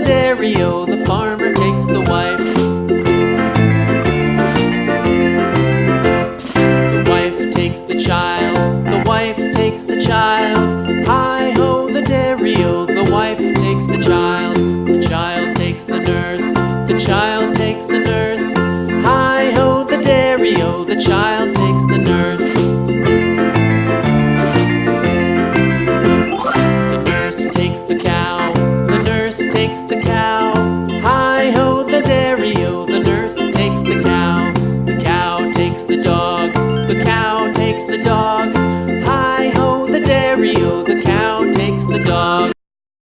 dairy-o, the farmer takes the wife. The wife takes the child, the wife takes the child. Hi-ho, the dairy-o, the wife takes the child. The child takes the nurse, the child takes the nurse. Hi-ho, the dairy-o, the child takes the nurse. The nurse takes the cow, the nurse takes the cow. Hi-ho, the dairy-o, the nurse takes the cow. The cow takes the dog,